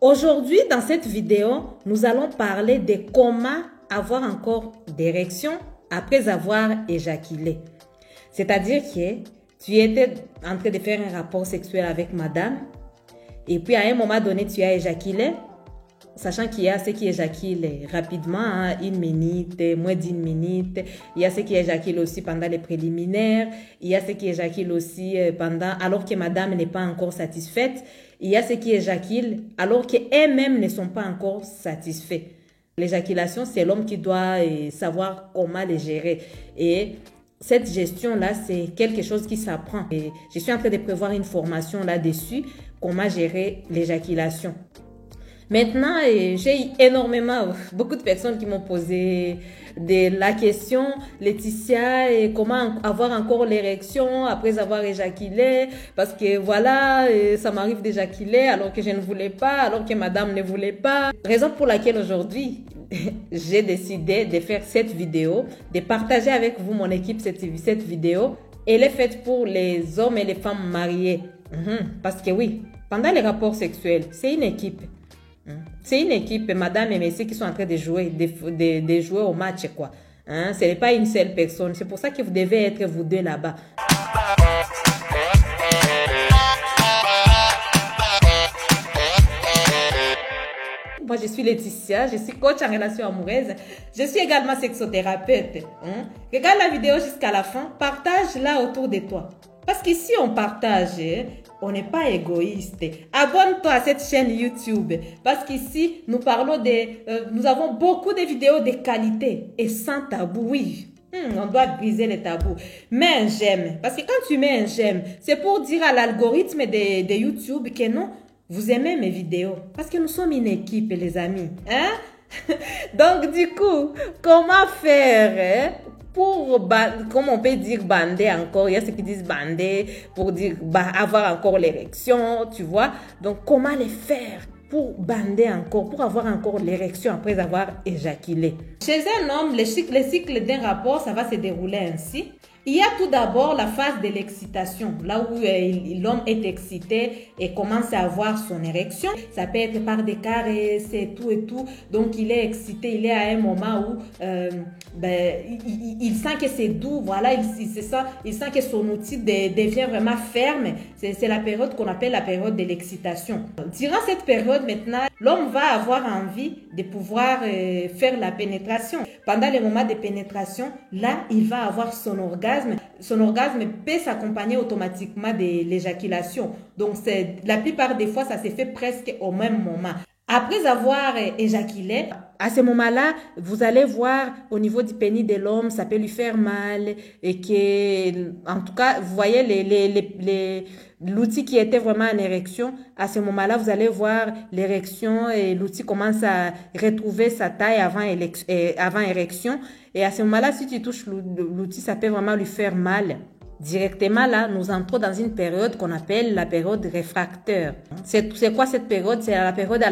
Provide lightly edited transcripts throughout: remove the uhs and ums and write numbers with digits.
Aujourd'hui, dans cette vidéo, nous allons parler de comment avoir encore d'érection après avoir éjaculé. C'est-à-dire que tu étais en train de faire un rapport sexuel avec madame et puis à un moment donné, tu as éjaculé, sachant qu'il y a ceux qui éjaculent rapidement, hein, 1 minute, moins d'1 minute. Il y a ceux qui éjaculent aussi pendant les préliminaires. Il y a ceux qui éjaculent aussi alors que madame n'est pas encore satisfaite. Il y a ceux qui éjaculent alors qu'elles-mêmes ne sont pas encore satisfaits. L'éjaculation, c'est l'homme qui doit savoir comment les gérer. Et cette gestion-là, c'est quelque chose qui s'apprend. Et je suis en train de prévoir une formation là-dessus, comment gérer l'éjaculation. Maintenant, j'ai énormément, beaucoup de personnes qui m'ont posé la question, Laetitia, comment avoir encore l'érection après avoir éjaculé, parce que voilà, ça m'arrive d'éjaculer alors que je ne voulais pas, alors que madame ne voulait pas. Raison pour laquelle aujourd'hui, j'ai décidé de faire cette vidéo, de partager avec vous, mon équipe, cette vidéo. Elle est faite pour les hommes et les femmes mariés. Parce que oui, pendant les rapports sexuels, c'est une équipe. C'est une équipe, madame et messieurs, qui sont en train de jouer, de jouer au match, quoi. Ce n'est pas une seule personne. C'est pour ça que vous devez être vous deux là-bas. Moi, je suis Laetitia, je suis coach en relation amoureuse. Je suis également sexothérapeute. Regarde la vidéo jusqu'à la fin, partage-la autour de toi. Parce qu'ici, on partage, on n'est pas égoïste. Abonne-toi à cette chaîne YouTube. Parce qu'ici, nous parlons nous avons beaucoup de vidéos de qualité et sans tabou, oui. On doit briser les tabous. Mets un j'aime. Parce que quand tu mets un j'aime, c'est pour dire à l'algorithme de YouTube que non, vous aimez mes vidéos. Parce que nous sommes une équipe, les amis. Donc, du coup, comment faire pour, comme on peut dire bander encore, il y a ceux qui disent bander pour dire avoir encore l'érection, tu vois. Donc, comment les faire pour bander encore, pour avoir encore l'érection après avoir éjaculé? Chez un homme, le cycle d'un rapport, ça va se dérouler ainsi. Il y a tout d'abord la phase de l'excitation, là où l'homme est excité et commence à avoir son érection. Ça peut être par des caresses et tout. Donc, il est excité, il est à un moment où il sent que c'est doux, voilà, il sent que son outil devient vraiment ferme. C'est la période qu'on appelle la période de l'excitation. Durant cette période, maintenant, l'homme va avoir envie de pouvoir faire la pénétration. Pendant les moments de pénétration, là, il va avoir son orgasme. Son orgasme peut s'accompagner automatiquement de l'éjaculation. Donc, la plupart des fois, ça se fait presque au même moment. Après avoir éjaculé, à ce moment-là, vous allez voir au niveau du pénis de l'homme, ça peut lui faire mal et que, en tout cas, vous voyez l'outil qui était vraiment en érection. À ce moment-là, vous allez voir l'érection et l'outil commence à retrouver sa taille avant érection. Et à ce moment-là, si tu touches l'outil, ça peut vraiment lui faire mal. Directement là, nous entrons dans une période qu'on appelle la période réfractaire. C'est quoi cette période? C'est la période à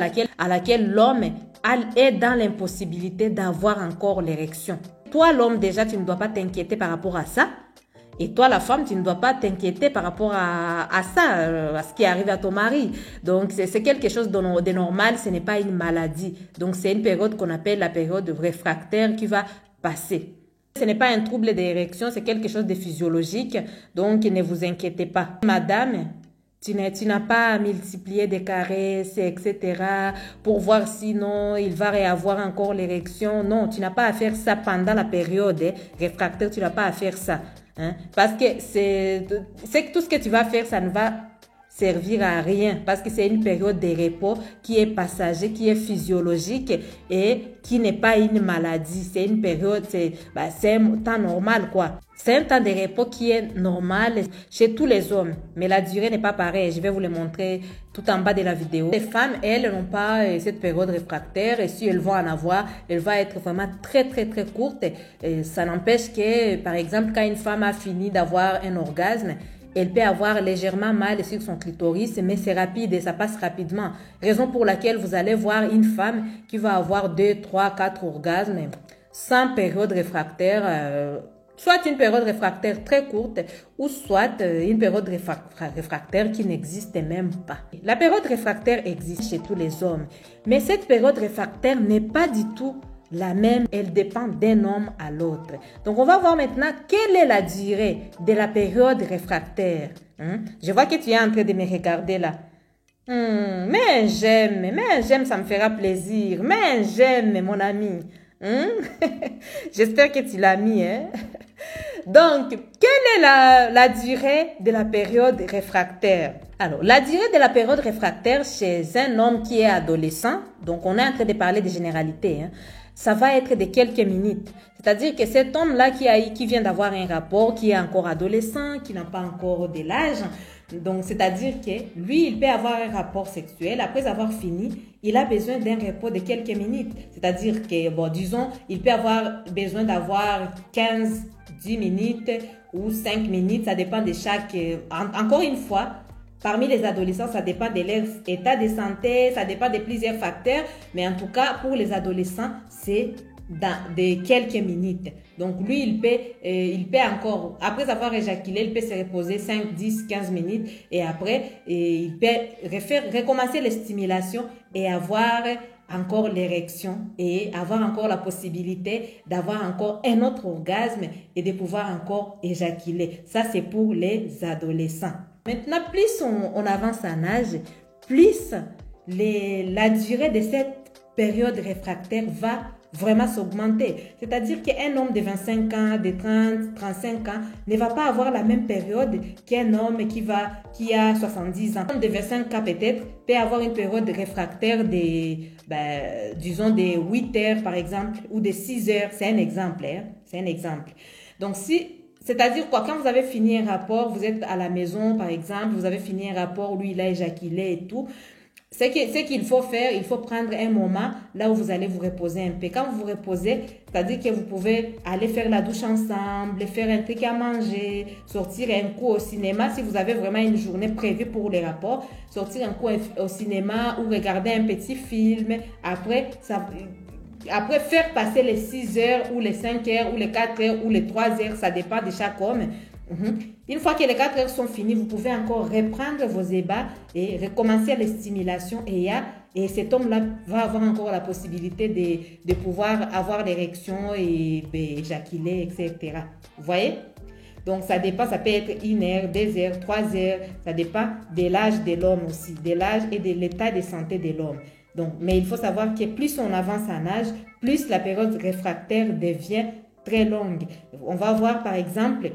laquelle l'homme est dans l'impossibilité d'avoir encore l'érection. Toi, l'homme, déjà, tu ne dois pas t'inquiéter par rapport à ça. Et toi, la femme, tu ne dois pas t'inquiéter par rapport à ça, à ce qui arrive à ton mari. Donc, c'est quelque chose de normal, ce n'est pas une maladie. Donc, c'est une période qu'on appelle la période réfractaire qui va passer. Ce n'est pas un trouble d'érection, c'est quelque chose de physiologique, donc ne vous inquiétez pas. Madame, tu n'as pas à multiplier des caresses, etc. pour voir sinon il va réavoir encore l'érection. Non, tu n'as pas à faire ça pendant la période réfractaire, tu n'as pas à faire ça. Parce que c'est que tout ce que tu vas faire, ça ne va servir à rien parce que c'est une période de repos qui est passager, qui est physiologique et qui n'est pas une maladie. C'est une période, c'est un temps normal, quoi. C'est un temps de repos qui est normal chez tous les hommes, mais la durée n'est pas pareille. Je vais vous le montrer tout en bas de la vidéo. Les femmes, elles, n'ont pas cette période réfractaire et si elles vont en avoir, elle va être vraiment très, très, très courte. Et ça n'empêche que, par exemple, quand une femme a fini d'avoir un orgasme, elle peut avoir légèrement mal sur son clitoris, mais c'est rapide et ça passe rapidement. Raison pour laquelle vous allez voir une femme qui va avoir 2, 3, 4 orgasmes sans période réfractaire soit une période réfractaire très courte ou soit une période réfractaire qui n'existe même pas. La période réfractaire existe chez tous les hommes, mais cette période réfractaire n'est pas du tout la même, elle dépend d'un homme à l'autre. Donc, on va voir maintenant quelle est la durée de la période réfractaire. Je vois que tu es en train de me regarder là. Mais j'aime, ça me fera plaisir. Mais j'aime, mon ami. J'espère que tu l'as mis. Donc, quelle est la durée de la période réfractaire? Alors, la durée de la période réfractaire chez un homme qui est adolescent, donc on est en train de parler de généralité, ça va être de quelques minutes. C'est-à-dire que cet homme-là qui vient d'avoir un rapport, qui est encore adolescent, qui n'a pas encore de l'âge, donc c'est-à-dire que lui, il peut avoir un rapport sexuel. Après avoir fini, il a besoin d'un repos de quelques minutes. C'est-à-dire que, bon, disons, il peut avoir besoin d'avoir 15, 10 minutes ou 5 minutes. Ça dépend de chaque... Encore une fois, parmi les adolescents, ça dépend de leur état de santé, ça dépend de plusieurs facteurs. Mais en tout cas, pour les adolescents, c'est de quelques minutes. Donc lui, il peut encore, après avoir éjaculé, il peut se reposer 5, 10, 15 minutes et après, il peut recommencer les stimulations et avoir encore l'érection et avoir encore la possibilité d'avoir encore un autre orgasme et de pouvoir encore éjaculer. Ça, c'est pour les adolescents. Maintenant, plus on avance en âge, plus la durée de cette période réfractaire va vraiment s'augmenter. C'est-à-dire qu'un homme de 25 ans, de 30, 35 ans ne va pas avoir la même période qu'un homme qui a 70 ans. Un homme de 25 ans peut-être peut avoir une période réfractaire disons de 8 heures par exemple ou de 6 heures. C'est un exemple. C'est un exemple. Donc c'est-à-dire quoi, quand vous avez fini un rapport, vous êtes à la maison par exemple, vous avez fini un rapport, lui il a éjaculé et tout. Ce qu'il faut faire, il faut prendre un moment là où vous allez vous reposer un peu. Quand vous vous reposez, c'est-à-dire que vous pouvez aller faire la douche ensemble, faire un truc à manger, sortir un coup au cinéma si vous avez vraiment une journée prévue pour les rapports, sortir un coup au cinéma ou regarder un petit film. Après, faire passer les 6 heures ou les 5 heures ou les 4 heures ou les 3 heures, ça dépend de chaque homme. Une fois que les 4 heures sont finies, vous pouvez encore reprendre vos ébats et recommencer les stimulations et cet homme-là va avoir encore la possibilité de pouvoir avoir l'érection et éjaculer, etc. Vous voyez? Donc ça dépend, ça peut être 1 heure, 2 heures, 3 heures, ça dépend de l'âge de l'homme aussi, de l'âge et de l'état de santé de l'homme. Donc, mais il faut savoir que plus on avance en âge, plus la période réfractaire devient très longue. On va voir par exemple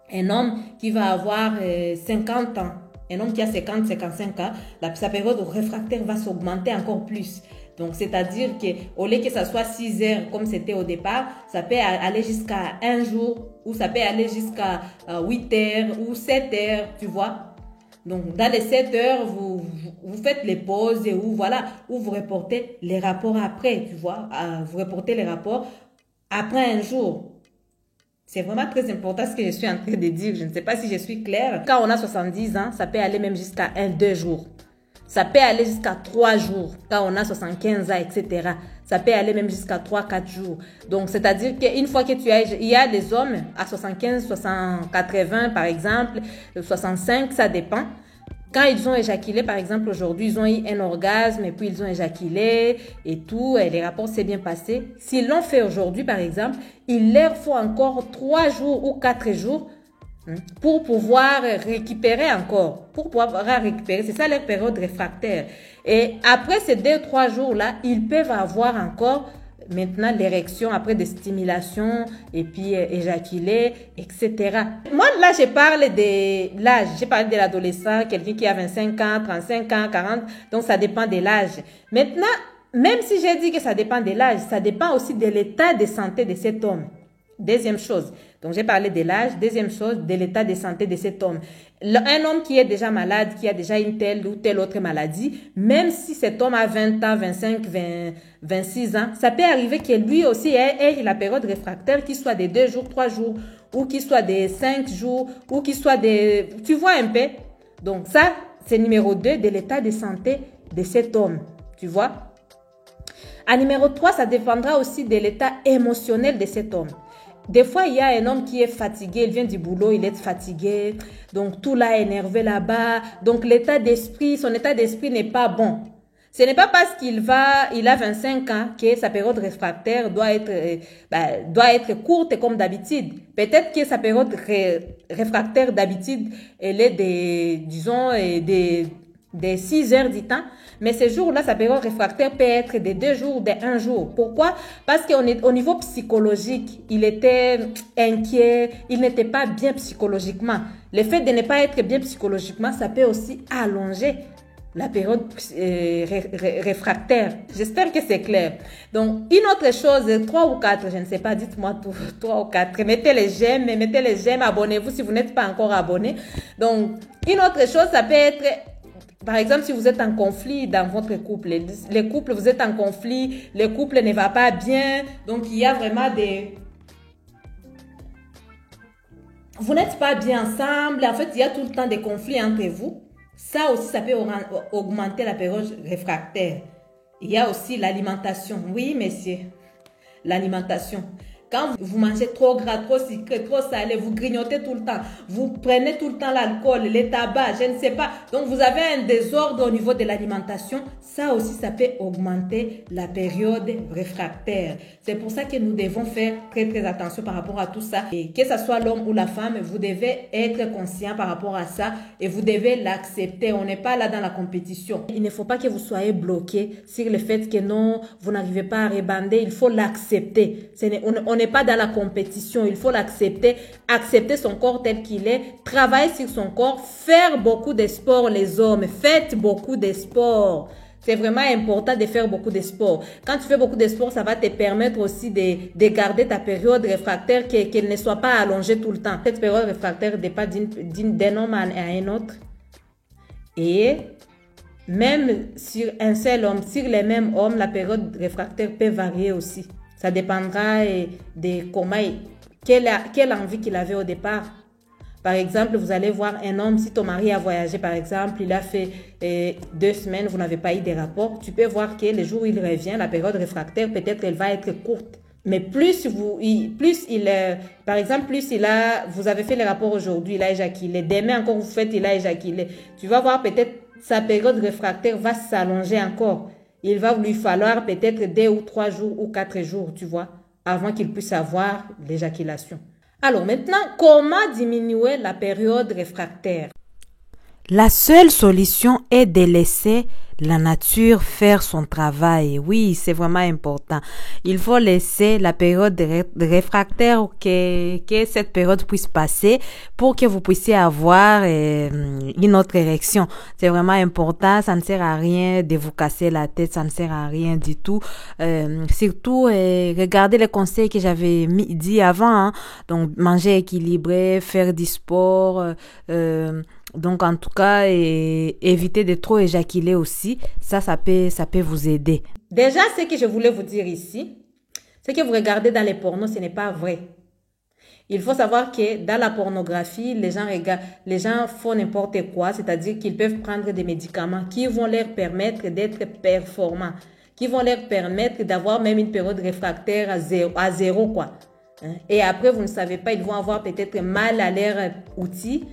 un homme qui va avoir 50 ans, un homme qui a 50, 55 ans, sa période réfractaire va s'augmenter encore plus. Donc, c'est-à-dire qu'au lieu que ça soit 6 heures comme c'était au départ, ça peut aller jusqu'à 1 jour ou ça peut aller jusqu'à 8 heures ou 7 heures, tu vois. Donc, dans les 7 heures, vous faites les pauses et où vous reportez les rapports après, tu vois. Vous reportez les rapports après un jour. C'est vraiment très important ce que je suis en train de dire. Je ne sais pas si je suis claire. Quand on a 70 ans, ça peut aller même jusqu'à 1-2 jours. Ça peut aller jusqu'à 3 jours. Quand on a 75 ans, etc. Ça peut aller même jusqu'à 3-4 jours. Donc, c'est-à-dire qu'une fois que il y a des hommes à 75, 80 par exemple, 65, ça dépend. Quand ils ont éjaculé, par exemple, aujourd'hui, ils ont eu un orgasme et puis ils ont éjaculé et tout, et les rapports s'est bien passé. S'ils l'ont fait aujourd'hui, par exemple, il leur faut encore 3 jours ou 4 jours pour pouvoir récupérer encore. Pour pouvoir récupérer, c'est ça leur période réfractaire. Et après ces 2-3 jours-là, ils peuvent avoir encore maintenant l'érection après des stimulations et puis éjaculer, etc. Moi, là, je parle de l'âge. J'ai parlé de l'adolescent, quelqu'un qui a 25 ans, 35 ans, 40. Donc, ça dépend de l'âge. Maintenant, même si j'ai dit que ça dépend de l'âge, ça dépend aussi de l'état de santé de cet homme. Deuxième chose. Donc, j'ai parlé de l'âge. Deuxième chose, de l'état de santé de cet homme. Un homme qui est déjà malade, qui a déjà une telle ou telle autre maladie, même si cet homme a 20 ans, 25, 20, 26 ans, ça peut arriver que lui aussi ait la période réfractaire qui soit de 2 jours, 3 jours, ou qui soit de 5 jours, ou qui soit de... Tu vois un peu? Donc, ça, c'est numéro 2 de l'état de santé de cet homme. Tu vois? À numéro 3, ça dépendra aussi de l'état émotionnel de cet homme. des fois, il y a un homme qui est fatigué, il vient du boulot, il est fatigué, donc tout l'a énervé là-bas, donc son état d'esprit n'est pas bon. Ce n'est pas parce il a 25 ans que sa période réfractaire doit être courte comme d'habitude. Peut-être que sa période réfractaire d'habitude, elle est des 6 heures du temps. Mais ce jour-là, sa période réfractaire peut être de 2 jours, de 1 jour. Pourquoi? Parce qu'au niveau psychologique, il était inquiet, il n'était pas bien psychologiquement. Le fait de ne pas être bien psychologiquement, ça peut aussi allonger la période réfractaire. J'espère que c'est clair. Donc, une autre chose, 3 ou 4, je ne sais pas, dites-moi 3 ou 4. Mettez les j'aime, abonnez-vous si vous n'êtes pas encore abonné. Donc, une autre chose, ça peut être, par exemple, si vous êtes en conflit dans votre couple, les couples, vous êtes en conflit, le couple ne va pas bien, donc il y a vraiment vous n'êtes pas bien ensemble, en fait, il y a tout le temps des conflits entre vous. Ça aussi, ça peut augmenter la période réfractaire. Il y a aussi l'alimentation. Oui, messieurs, l'alimentation. Quand vous mangez trop gras, trop sucré, trop salé, vous grignotez tout le temps, vous prenez tout le temps l'alcool, les tabacs, je ne sais pas. Donc, vous avez un désordre au niveau de l'alimentation. Ça aussi, ça peut augmenter la période réfractaire. C'est pour ça que nous devons faire très, très attention par rapport à tout ça. Et que ce soit l'homme ou la femme, vous devez être conscient par rapport à ça et vous devez l'accepter. On n'est pas là dans la compétition. Il ne faut pas que vous soyez bloqué sur le fait que non, vous n'arrivez pas à rebander. Il faut l'accepter. On n'est pas dans la compétition, il faut l'accepter, accepter son corps tel qu'il est, travailler sur son corps, faire beaucoup de sport les hommes, faites beaucoup de sport. C'est vraiment important de faire beaucoup de sport. Quand tu fais beaucoup de sport, ça va te permettre aussi de garder ta période réfractaire, qu'elle ne soit pas allongée tout le temps. Cette période réfractaire dépend d'un homme à un autre. Et même sur un seul homme, sur les mêmes hommes, la période réfractaire peut varier aussi. Ça dépendra de quelle envie qu'il avait au départ. Par exemple, vous allez voir un homme, si ton mari a voyagé, par exemple, il a fait 2 semaines, vous n'avez pas eu de rapport, tu peux voir que le jour où il revient, la période réfractaire, peut-être elle va être courte. Mais par exemple, vous avez fait le rapport aujourd'hui, il a éjaculé. Demain encore, vous faites, il a éjaculé. Tu vas voir peut-être sa période réfractaire va s'allonger encore. Il va lui falloir peut-être 2 ou 3 jours ou 4 jours, tu vois, avant qu'il puisse avoir l'éjaculation. Alors maintenant, comment diminuer la période réfractaire? La seule solution est de laisser la nature faire son travail. Oui, c'est vraiment important. Il faut laisser la période réfractaire que cette période puisse passer pour que vous puissiez avoir une autre érection. C'est vraiment important. Ça ne sert à rien de vous casser la tête. Ça ne sert à rien du tout. Surtout, regardez les conseils que j'avais dit avant. Hein. Donc, manger équilibré, faire du sport, donc, en tout cas, éviter de trop éjaculer aussi. Ça peut vous aider. Déjà, ce que je voulais vous dire ici, c'est que vous regardez dans les pornos, ce n'est pas vrai. Il faut savoir que dans la pornographie, les gens font n'importe quoi, c'est-à-dire qu'ils peuvent prendre des médicaments qui vont leur permettre d'être performants, qui vont leur permettre d'avoir même une période réfractaire à zéro, quoi. Et après, vous ne savez pas, ils vont avoir peut-être mal à leur outil,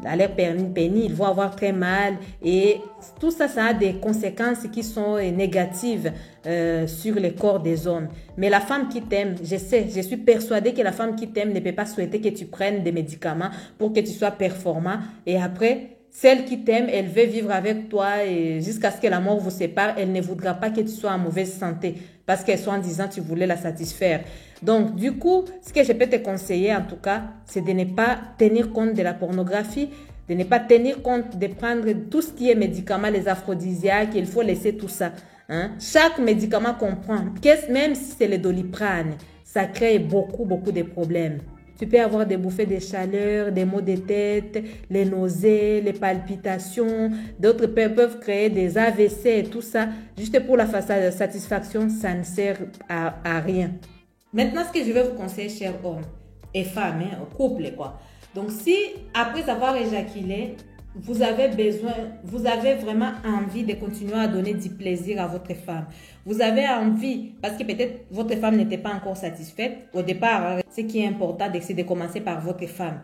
à leur pénis, ils vont avoir très mal et tout ça, ça a des conséquences qui sont négatives sur le corps des hommes. Mais la femme qui t'aime, je suis persuadée que la femme qui t'aime ne peut pas souhaiter que tu prennes des médicaments pour que tu sois performant et après, celle qui t'aime, elle veut vivre avec toi et jusqu'à ce que la mort vous sépare, elle ne voudra pas que tu sois en mauvaise santé parce qu'elle soit en disant tu voulais la satisfaire. Donc, du coup, ce que je peux te conseiller, en tout cas, c'est de ne pas tenir compte de la pornographie, de ne pas tenir compte de prendre tout ce qui est médicaments, les aphrodisiaques, il faut laisser tout ça. Hein? Chaque médicament qu'on prend, même si c'est le Doliprane, ça crée beaucoup, beaucoup de problèmes. Tu peux avoir des bouffées de chaleur, des maux de tête, les nausées, les palpitations. D'autres peuvent créer des AVC et tout ça. Juste pour la satisfaction, ça ne sert à rien. Maintenant, ce que je vais vous conseiller, chers hommes et femmes, couple, quoi. Donc, si après avoir éjaculé, vous avez besoin, vous avez vraiment envie de continuer à donner du plaisir à votre femme. Vous avez envie, parce que peut-être votre femme n'était pas encore satisfaite. Au départ, ce qui est important, c'est de commencer par votre femme.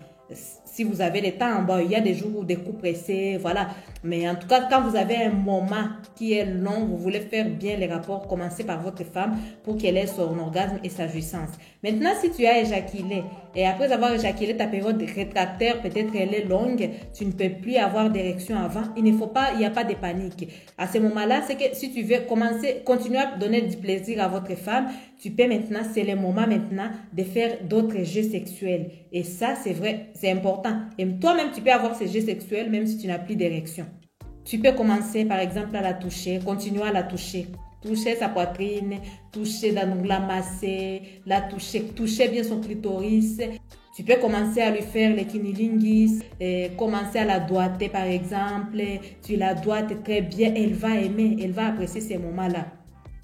Si vous avez le temps, bon, il y a des jours où des coups pressés, voilà. Mais en tout cas, quand vous avez un moment qui est long, vous voulez faire bien les rapports, commencez par votre femme pour qu'elle ait son orgasme et sa jouissance. Maintenant, si tu as éjaculé et après avoir éjaculé, ta période rétractaire, peut-être elle est longue, tu ne peux plus avoir d'érection avant, il n'y a pas de panique. À ce moment-là, c'est que si tu veux continuer à donner du plaisir à votre femme, tu peux maintenant, c'est le moment maintenant de faire d'autres jeux sexuels. Et ça, c'est vrai, c'est important. Et toi-même, tu peux avoir ces jeux sexuels même si tu n'as plus d'érection. Tu peux commencer par exemple à la toucher, continuer à la toucher. Toucher sa poitrine, toucher la masser, la toucher bien son clitoris. Tu peux commencer à lui faire les cunnilingus, commencer à la doigter par exemple. Tu la doigtes très bien, elle va aimer, elle va apprécier ces moments-là.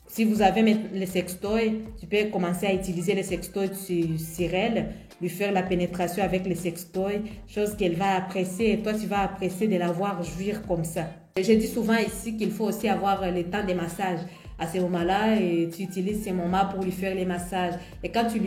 Si vous avez les sextoys, tu peux commencer à utiliser les sextoys sur elle, lui faire la pénétration avec les sextoys, chose qu'elle va apprécier et toi tu vas apprécier de la voir jouir comme ça. Je dis souvent ici qu'il faut aussi avoir le temps des massages. À ce moment-là, tu utilises ces moments pour lui faire les massages. Et quand tu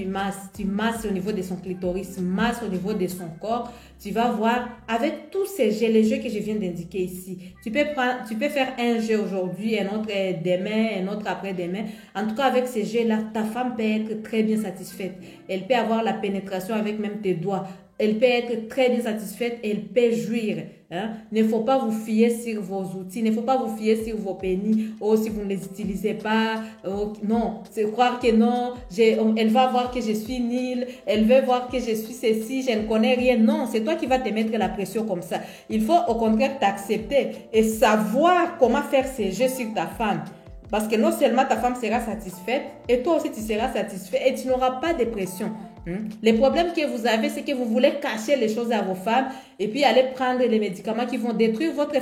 masses au niveau de son clitoris, masses au niveau de son corps, tu vas voir avec tous ces jeux, les jeux que je viens d'indiquer ici. Tu peux faire un jeu aujourd'hui, un autre demain, un autre après-demain. En tout cas, avec ces jeux-là, ta femme peut être très bien satisfaite. Elle peut avoir la pénétration avec même tes doigts. Elle peut être très bien satisfaite, elle peut jouir. Hein? Il ne faut pas vous fier sur vos outils, il ne faut pas vous fier sur vos pénis. Oh, si vous ne les utilisez pas, oh, non, c'est croire que non, elle va voir que je suis nulle, elle veut voir que je suis ceci, je ne connais rien. Non, c'est toi qui vas te mettre la pression comme ça. Il faut au contraire t'accepter et savoir comment faire ces jeux sur ta femme. Parce que non seulement ta femme sera satisfaite, et toi aussi tu seras satisfait et tu n'auras pas de pression. Les problèmes que vous avez, c'est que vous voulez cacher les choses à vos femmes et puis aller prendre les médicaments qui vont détruire votre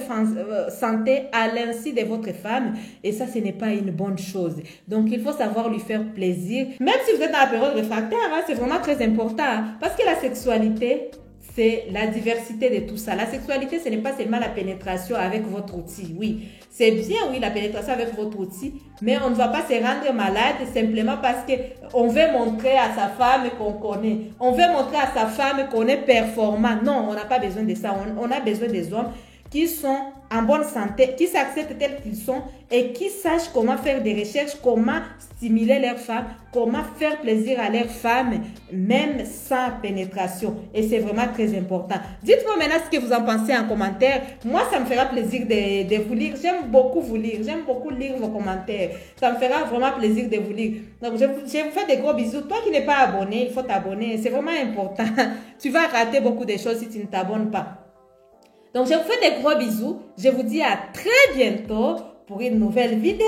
santé à l'insu de votre femme. Et ça, ce n'est pas une bonne chose. Donc, il faut savoir lui faire plaisir. Même si vous êtes dans la période réfractaire, hein, c'est vraiment très important. Hein, parce que la sexualité, c'est la diversité de tout ça. La sexualité, ce n'est pas seulement la pénétration avec votre outil. Oui, c'est bien, oui, la pénétration avec votre outil, mais on ne va pas se rendre malade simplement parce qu'on veut montrer à sa femme qu'on connaît. On veut montrer à sa femme qu'on est performant. Non, on n'a pas besoin de ça. On a besoin des hommes qui sont en bonne santé, qui s'acceptent tels qu'ils sont et qui sachent comment faire des recherches, comment stimuler leurs femmes, comment faire plaisir à leurs femmes, même sans pénétration. Et c'est vraiment très important. Dites-moi maintenant ce que vous en pensez en commentaire. Moi, ça me fera plaisir de vous lire. J'aime beaucoup vous lire. J'aime beaucoup lire vos commentaires. Ça me fera vraiment plaisir de vous lire. Donc, je vous fais des gros bisous. Toi qui n'es pas abonné, il faut t'abonner. C'est vraiment important. Tu vas rater beaucoup de choses si tu ne t'abonnes pas. Donc, je vous fais des gros bisous. Je vous dis à très bientôt pour une nouvelle vidéo.